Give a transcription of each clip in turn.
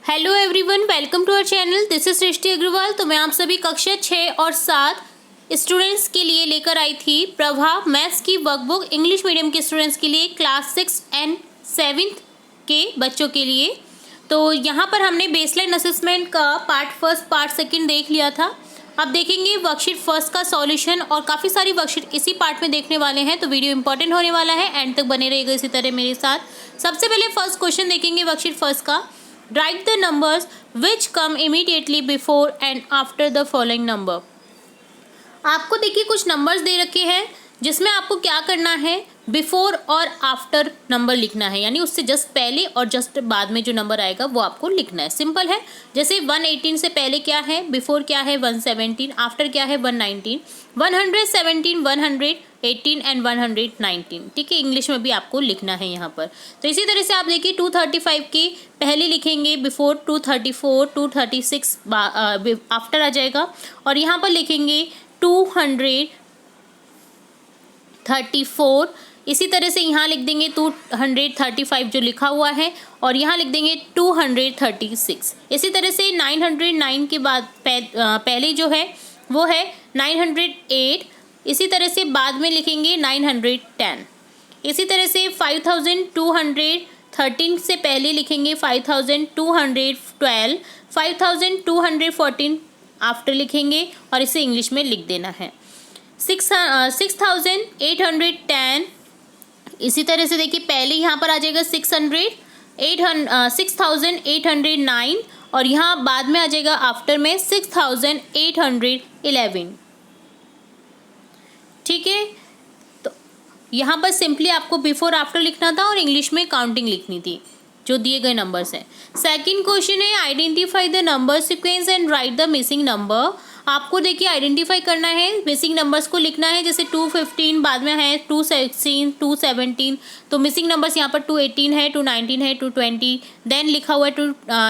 Hello everyone, welcome to our channel. This is Srishti Agarwal. तो मैं आप सभी कक्षा 6 और 7 स्टूडेंट्स के लिए लेकर आई थी प्रभा मैथ्स की वर्कबुक, इंग्लिश मीडियम के स्टूडेंट्स के लिए, क्लास 6 एंड 7 के बच्चों के लिए। तो यहाँ पर हमने बेसलाइन असेसमेंट का पार्ट फर्स्ट पार्ट सेकंड देख लिया था। अब देखेंगे वर्कशीट फर्स्ट का सॉल्यूशन, और काफ़ी सारी वर्कशीट इसी पार्ट में देखने वाले हैं, तो वीडियो इंपॉर्टेंट होने वाला है, एंड तक बने रहेगा इसी तरह मेरे साथ। सबसे पहले फर्स्ट क्वेश्चन देखेंगे वर्कशीट फर्स्ट का। Right the numbers which come immediately before and after the following number. आपको देखिए कुछ नंबर्स दे रखे हैं जिसमें आपको क्या करना है, बिफोर और आफ्टर नंबर लिखना है, यानी उससे जस्ट पहले और जस्ट बाद में जो नंबर आएगा वो आपको लिखना है। सिंपल है। जैसे 118 से पहले क्या है, बिफोर क्या है 117, आफ्टर क्या है 119, 117, 118 एंड 119। ठीक है, इंग्लिश में भी आपको लिखना है यहाँ पर। तो इसी तरह से आप देखिए 235 के पहले लिखेंगे बिफोर, 234, 236 आफ्टर आ जाएगा, और यहाँ पर लिखेंगे 234। इसी तरह से यहाँ लिख देंगे 235 जो लिखा हुआ है, और यहाँ लिख देंगे 236। इसी तरह से 909 के बाद पहले जो है वो है 908। इसी तरह से बाद में लिखेंगे 910। इसी तरह से 5213 से पहले लिखेंगे 5212, 5214 आफ्टर लिखेंगे, और इसे इंग्लिश में लिख देना है। 6810। इसी तरह से देखिए पहले यहाँ पर आ जाएगा 6809, और यहाँ बाद में आ जाएगा आफ्टर में 6811। ठीक है, तो यहाँ पर सिंपली आपको बिफोर आफ्टर लिखना था और इंग्लिश में काउंटिंग लिखनी थी जो दिए गए नंबर्स हैं। सेकंड क्वेश्चन है identify the number sequence and right the missing number. आपको देखिए आइडेंटिफाई करना है, मिसिंग नंबर्स को लिखना है। जैसे 215 बाद में है 216, 217, तो मिसिंग नंबर्स यहाँ पर 218 है, 219 है, 220, देन लिखा हुआ है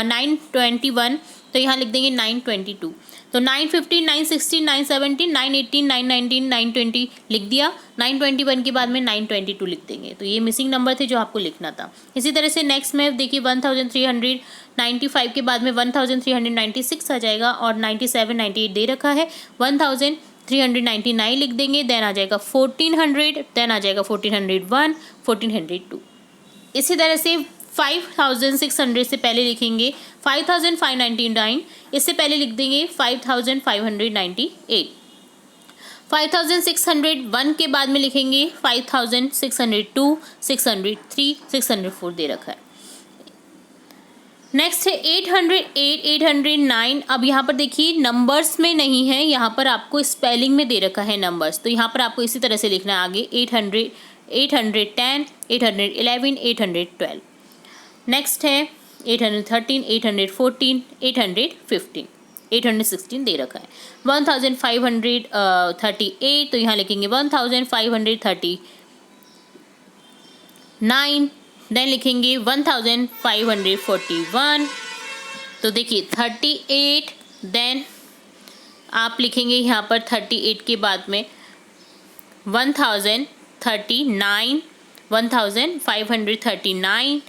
921, तो यहाँ लिख देंगे 922। तो 915, 916, 917, 918, 919, 920 लिख दिया। 921 के बाद में 922 लिख देंगे। तो ये मिसिंग नंबर थे जो आपको लिखना था। इसी तरह से नेक्स्ट में देखिए 1395 के बाद में 1396 आ जाएगा, और 97, 98 दे रखा है, 1399 लिख देंगे। देन आ जाएगा 1400, देन आ जाएगा 1401, 1402। इसी तरह से 5600 से पहले लिखेंगे 5599, इससे पहले लिख देंगे 5598। 5601 के बाद में लिखेंगे 5602, 603, 604 दे रखा है। नेक्स्ट है 808, 809। अब यहाँ पर देखिए नंबर्स में नहीं है, यहाँ पर आपको स्पेलिंग में दे रखा है नंबर्स, तो यहाँ पर आपको इसी तरह से लिखना है आगे 800, 810, 811, 812। नेक्स्ट है 813, 814, 815, 816 दे रखा है। 1538, तो यहाँ लिखेंगे 1539, देन लिखेंगे 1541। तो देखिए 38, देन आप लिखेंगे यहाँ पर 38 के बाद में 1039, 1539।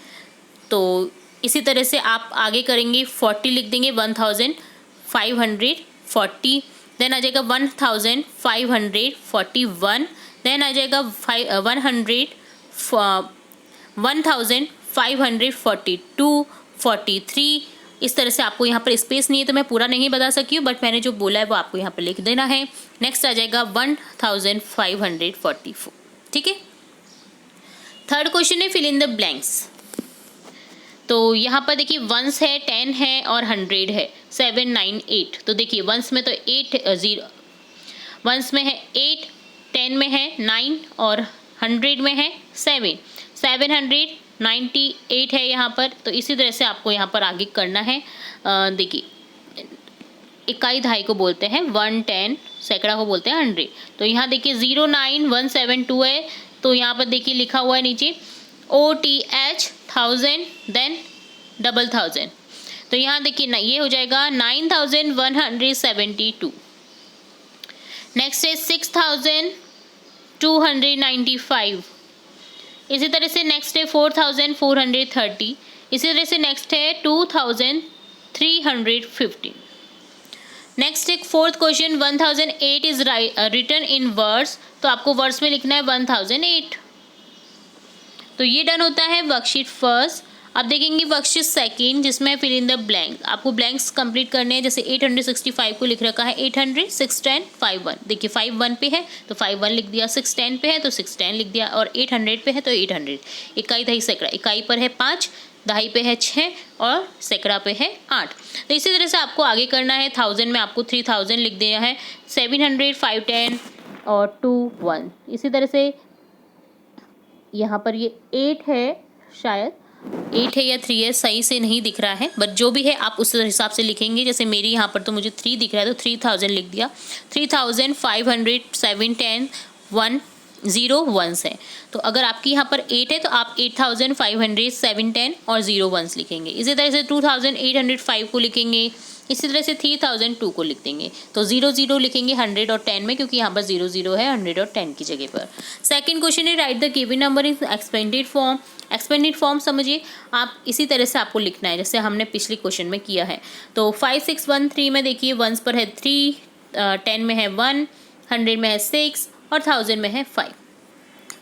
तो इसी तरह से आप आगे करेंगे 40 लिख देंगे, 1540, देन आ जाएगा 1541, देन आ जाएगा 1542, 43। इस तरह से आपको यहाँ पर स्पेस नहीं है तो मैं पूरा नहीं बता सकी हूँ, बट मैंने जो बोला है वो आपको यहाँ पर लिख देना है। नेक्स्ट आ जाएगा 1544। ठीक है। थर्ड क्वेश्चन है फिल इन द ब्लैंक्स। तो यहाँ पर देखिए 1s है, 10 है और 100 है, 7, 9, 8। तो देखिए 1s में तो 1s में है 8, 10 में है 9 और 100 में है 7, 798 है यहाँ पर। तो इसी तरह से आपको यहाँ पर आगे करना है। देखिए इकाई दहाई को बोलते हैं 110, सैकड़ा को बोलते हैं 100। तो यहाँ देखिए 09172 है, तो यहाँ पर देखिए लिखा हुआ है नीचे OTH 1000, देन 1000। तो यहाँ देखिए ना ये हो जाएगा 9172। नेक्स्ट है 6295। इसी तरह से नेक्स्ट है 4430। इसी तरह से नेक्स्ट है 2000 315। नेक्स्ट एक fourth question, 1008 is written in words, तो आपको वर्ड्स में लिखना है 1008। तो ये डन होता है वर्कशीट फर्स्ट। अब देखेंगे वर्कशीट सेकंड, जिसमें फिल इन द ब्लैंक। आपको ब्लैंक्स कंप्लीट करने हैं। जैसे 865 को लिख रखा है 800 610 51। देखिए 51 पे है तो 51 लिख दिया, 610 पे है तो 610 लिख दिया, और 800 पे है तो 800। इकाई दही सैकड़ा, इकाई पर है 5, दहाई पे है 6 और सैकड़ा पे है 8। तो इसी तरह से आपको आगे करना है। 1000 में आपको 3000 लिख दिया है, 700 510 और 2 1। इसी तरह से यहाँ पर ये 8 है, शायद 8 है या 3 है, सही से नहीं दिख रहा है, बट जो भी है आप उस हिसाब से लिखेंगे। जैसे मेरी यहाँ पर तो मुझे 3 दिख रहा है तो 3000 लिख दिया। 3500 710 1 0 1 है। तो अगर आपकी यहाँ पर 8 है तो आप 8500 710 और 0 1 लिखेंगे। इसी तरह से 2805 को लिखेंगे। इसी तरह से 3002 को लिख देंगे। तो 0 0 लिखेंगे 100 और 10 में, क्योंकि यहाँ पर 0 0 है 100 और 10 की जगह पर। सेकंड क्वेश्चन है, write the given number in expanded form. Expanded form समझिए आप, इसी तरह से आपको लिखना है जैसे हमने पिछले क्वेश्चन में किया है। तो 5613 में देखिए 1 पर है 3, 10 में है 1, 100 में है 6 और 1000 में है 5।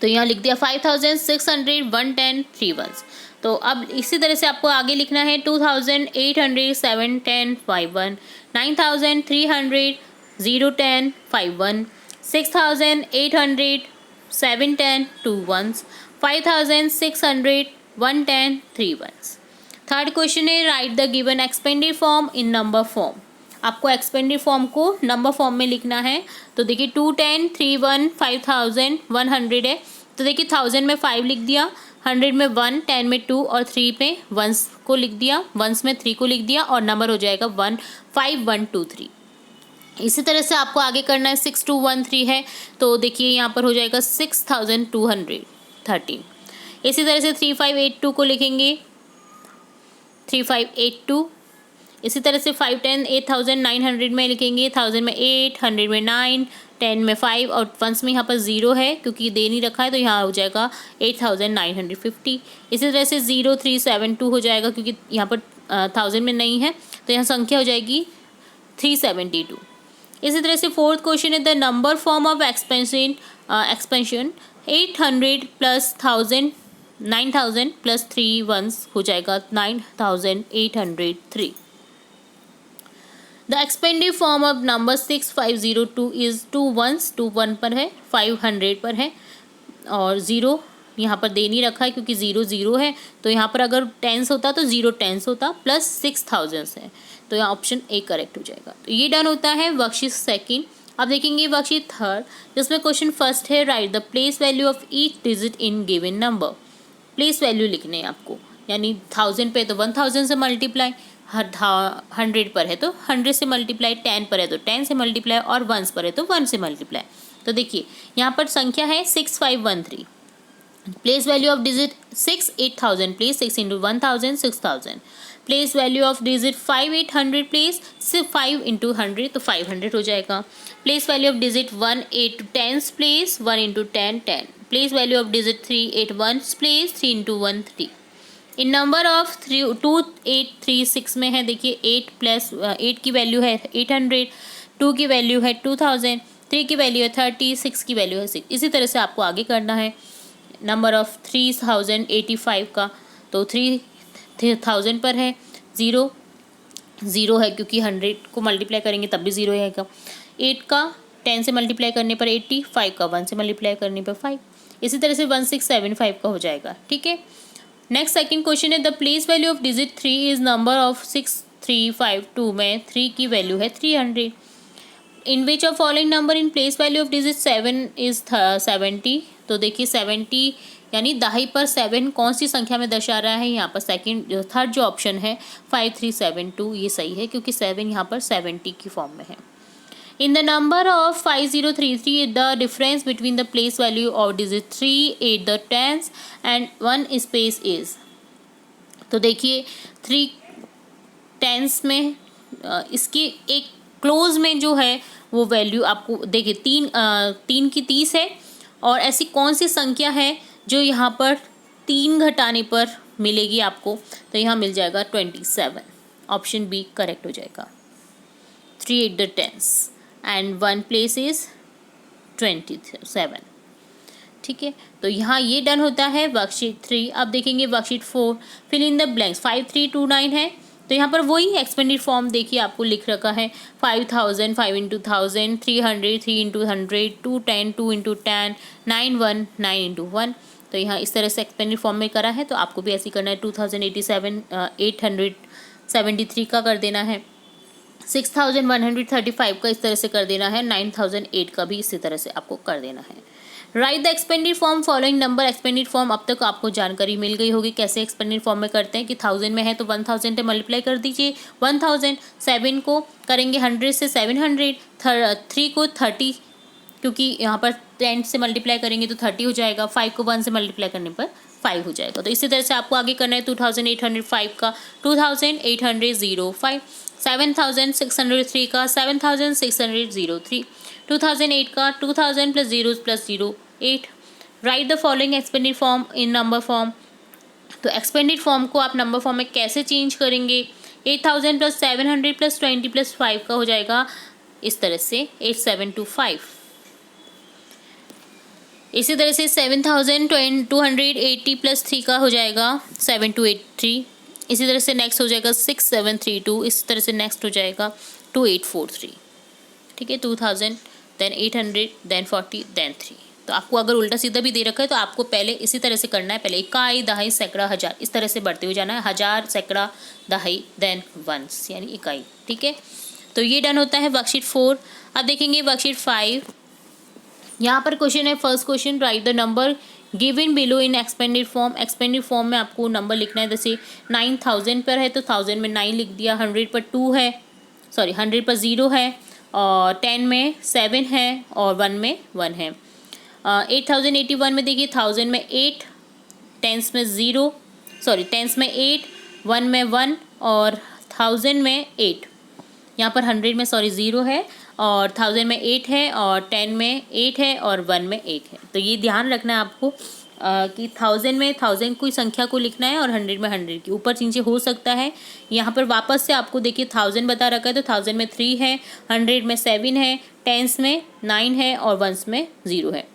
तो यहाँ लिख दिया 5600 110 3 1। तो अब इसी तरह से आपको आगे लिखना है 2800 710 51, 9300 010 51, 6800 710 2 1, 5600 110 3 1। थर्ड क्वेश्चन है, write the given expanded form in number form. आपको एक्सपेंडेड फॉर्म को नंबर फॉर्म में लिखना है। तो देखिए 210 31 5000 100 है, तो देखिए 1000 में 5 लिख दिया, 100 में 1, 10 में 2 और 3 पे 1 को लिख दिया, 1 में 3 को लिख दिया और नंबर हो जाएगा 1 5 1 2 3। इसी तरह से आपको आगे करना है। 6213 है तो देखिए यहाँ पर हो जाएगा 6213। इसी तरह से 3582 को लिखेंगे 3582। इसी तरह से 510 8900 में लिखेंगे, 1000 में 8, 100 में 9, 10 में 5 और 1 में यहाँ पर 0 है क्योंकि दे नहीं रखा है, तो यहाँ हो जाएगा 8950। इसी तरह से 0372 हो जाएगा क्योंकि यहाँ पर 1000 में नहीं है, तो यहाँ संख्या हो जाएगी 372। इसी तरह से फोर्थ क्वेश्चन है, the number form of expansion 800 plus 1000 9000 plus 3 1 हो जाएगा 9803। The expanded form of number 6502 is 2 1 2 1 पर है, 500 पर है और 0 यहाँ पर दे नहीं रखा है क्योंकि 0 0 है। तो यहाँ पर अगर टेंस होता तो 0 टेंस होता, प्लस 6000 है, तो यहाँ ऑप्शन ए करेक्ट हो जाएगा। तो ये डन होता है वर्कशीट सेकंड। अब देखेंगे वर्कशीट थर्ड, जिसमें क्वेश्चन फर्स्ट है, write the place value of each digit in given number. Place value लिखने हैं आपको, यानी 1000 पे तो 1000 से मल्टीप्लाई, 100 पर है तो 100 से मल्टीप्लाई, 10 पर है तो 10 से मल्टीप्लाई और 1 पर है तो 1 से मल्टीप्लाई। तो देखिए यहाँ पर संख्या है 6513। Place value of digit 6 8000, place 6 into 1000 6000। Place value of digit 5 800, place सिर्फ 5 इंटू 100 तो 500 हो जाएगा। Place value of digit 1 8 10, place 1 into 10 10। Place value of digit 3 8 1, place 3 into 1 3। In number of 2836 में है, देखिए 8 प्लस 8 की वैल्यू है 800, 2 की वैल्यू है 2000, 3 की वैल्यू है 30, 6 की वैल्यू है 6। इसी तरह से आपको आगे करना है। नंबर ऑफ 3085 का, तो 3000 पर है, 0 0 है क्योंकि 100 को मल्टीप्लाई करेंगे तब भी 0 रहेगा। 8 का 10 से मल्टीप्लाई करने पर 80, 5 का 1 से मल्टीप्लाई करने पर 5। इसी तरह से 1675 का हो जाएगा। ठीक है, नेक्स्ट सेकंड क्वेश्चन है, the place value of digit 3 is number of 6352 में 3 की वैल्यू है 300। In which of following number in place value of digit 7 is 70। तो देखिए 70 यानी दहाई पर 7 कौन सी संख्या में दर्शा रहा है, यहाँ पर थर्ड जो ऑप्शन है 5372 ये सही है क्योंकि 7 यहाँ पर 70 की फॉर्म में है। In the number of 5033 the difference between the place value of digit 3 8 the tens and 1 space is. तो देखिए 3 टेंस में इसकी एक क्लोज में जो है वो वैल्यू आपको देखिए 3 की 30 है, और ऐसी कौन सी संख्या है जो यहाँ पर 3 घटाने पर मिलेगी आपको, तो यहाँ मिल जाएगा 27। ऑप्शन बी करेक्ट हो जाएगा। 3 8 the tens and 1 place is 27। ठीक है, तो यहाँ ये डन होता है वर्कशीट 3। अब देखेंगे worksheet 4, fill in the blanks. 5329 है, तो यहाँ पर वही एक्सपेंडिड फॉर्म देखिए आपको लिख रखा है 5000 5 into 1000, 300 3 into 100, 210 2 into 10, 91 9 into 1। तो यहाँ इस तरह से एक्सपेंडिड फॉर्म में करा है, तो आपको भी ऐसे करना है। 2087 873 का कर देना है। 6135 का इस तरह से कर देना है। 9008 का भी इसी तरह से आपको कर देना है। Write the expanded form following number. Expanded form अब तक आपको जानकारी मिल गई होगी कैसे एक्सपेंडिड फॉर्म में करते हैं कि 1000 में है तो 1000 से मल्टीप्लाई कर दीजिए 1000। 7 को करेंगे 100 से 700, 3 को 30 क्योंकि यहाँ पर 10 से मल्टीप्लाई करेंगे तो 30 हो जाएगा। 5 को 1 से मल्टीप्लाई करने पर 5 हो जाएगा। तो इसी तरह से आपको आगे करना है। 2805 का 2805, 7603 का 7603, 2008 का 2000 plus zero plus 08। Write the following expanded form in number form. तो एक्सपेंडिड फॉर्म को आप नंबर फॉर्म में कैसे चेंज करेंगे। 8000 प्लस 700 प्लस 20 प्लस 5 का हो जाएगा इस तरह से 8725। इसी तरह से 7280 प्लस 3 का हो जाएगा 7283। इसी तरह से नेक्स्ट हो जाएगा 6732। इस तरह से नेक्स्ट हो जाएगा 2843। ठीक है, 2000 देन 800 देन 40 देन 3। तो आपको अगर उल्टा सीधा भी दे रखा है तो आपको पहले इसी तरह से करना है। पहले इकाई दहाई सैकड़ा हजार इस तरह से बढ़ते हुए जाना है। हजार सैकड़ा दहाई देन वंस यानी इकाई। ठीक है, तो ये डन होता है वर्कशीट 4। अब देखेंगे वर्कशीट 5। यहाँ पर क्वेश्चन है, first question, write the number given below in expanded form. Expanded form में आपको नंबर लिखना है। जैसे 9000 पर है तो 1000 में 9 लिख दिया। 100 पर 2 है, सॉरी 100 पर 0 है, और 10 में 7 है, और 1 में 1 है। 8081 में देखिए 1000 में 8, टेंस में 0, सॉरी टेंस में 8, 1 में 1, और 1000 में 8। यहाँ पर 100 में सॉरी 0 है, और 1000 में 8 है, और 10 में 8 है, और 1 में 1 है। तो ये ध्यान रखना है आपको कि 1000 में 1000 कोई संख्या को लिखना है, और 100 में 100 की। ऊपर नीचे हो सकता है। यहाँ पर वापस से आपको देखिए 1000 बता रखा है तो 1000 में 3 है, 100 में 7 है, टेंस में 9 है, और वंस में 0 है।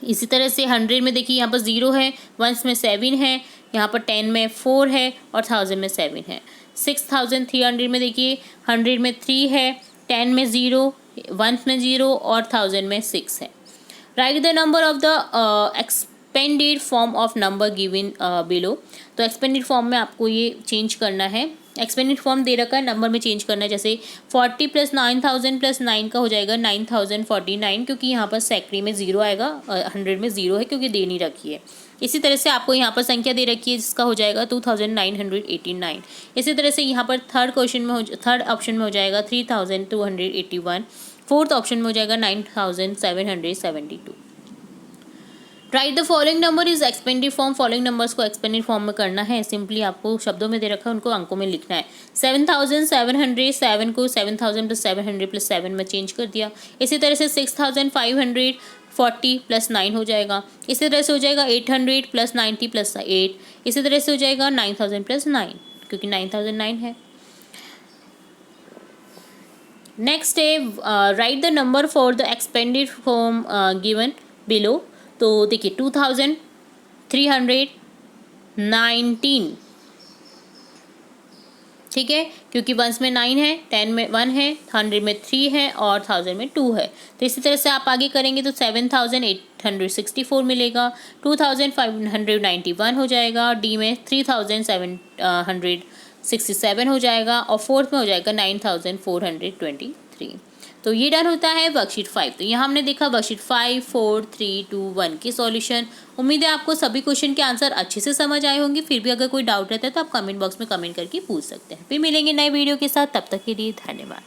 इसी तरह से 100 में देखिए यहाँ पर 0 है, वंस में 7 है, यहाँ पर 10 में 4 है, और 1000 में 7 है। 6300 में देखिए 100 में 3 है, 10 में 0, वंस में 0, और 1000 में 6 है। Write the number of the expanded form of number given below. तो एक्सपेंडेड फॉर्म में आपको ये चेंज करना है। एक्सपेंडेड फॉर्म दे रखा है, नंबर में चेंज करना है। जैसे 40 प्लस 9000 प्लस 9 का हो जाएगा 9049, क्योंकि यहाँ पर सैकड़ी में 0 आएगा, 100 में 0 है क्योंकि दे नहीं रखी है। इसी तरह से आपको यहाँ पर संख्या दे रखी है जिसका हो जाएगा 2989। इसी तरह से यहाँ पर थर्ड ऑप्शन में हो जाएगा 3281। फोर्थ ऑप्शन में हो जाएगा 9772। Write the following number is expanded form. Following numbers को एक्सपेंडिड फॉर्म में करना है। सिंपली आपको शब्दों में दे रखा है, उनको अंकों में लिखना है। 7700, 7 को 7000 प्लस 700 प्लस 7 में चेंज कर दिया। इसी तरह से 6540 प्लस 9 हो जाएगा। इसी तरह से हो जाएगा 800 प्लस 90 प्लस 8। इसी तरह से हो जाएगा 9000 प्लस 9 क्योंकि 9009 है। नेक्स्ट है write the number for the expanded form given below. तो देखिए 2319, ठीक है, क्योंकि वंस में 9 है, 10 में 1 है, 100 में 3 है, और 1000 में 2 है। तो इसी तरह से आप आगे करेंगे तो 7864 मिलेगा। 2591 हो जाएगा। डी में 3767 हो जाएगा, और फोर्थ में हो जाएगा 9423। तो ये डन होता है वर्कशीट 5। तो यहाँ हमने देखा वर्कशीट 5, 4, 3, 2, 1 के सॉल्यूशन। उम्मीद है आपको सभी क्वेश्चन के आंसर अच्छे से समझ आए होंगे। फिर भी अगर कोई डाउट रहता है तो आप कमेंट बॉक्स में कमेंट करके पूछ सकते हैं। फिर मिलेंगे नए वीडियो के साथ, तब तक के लिए धन्यवाद।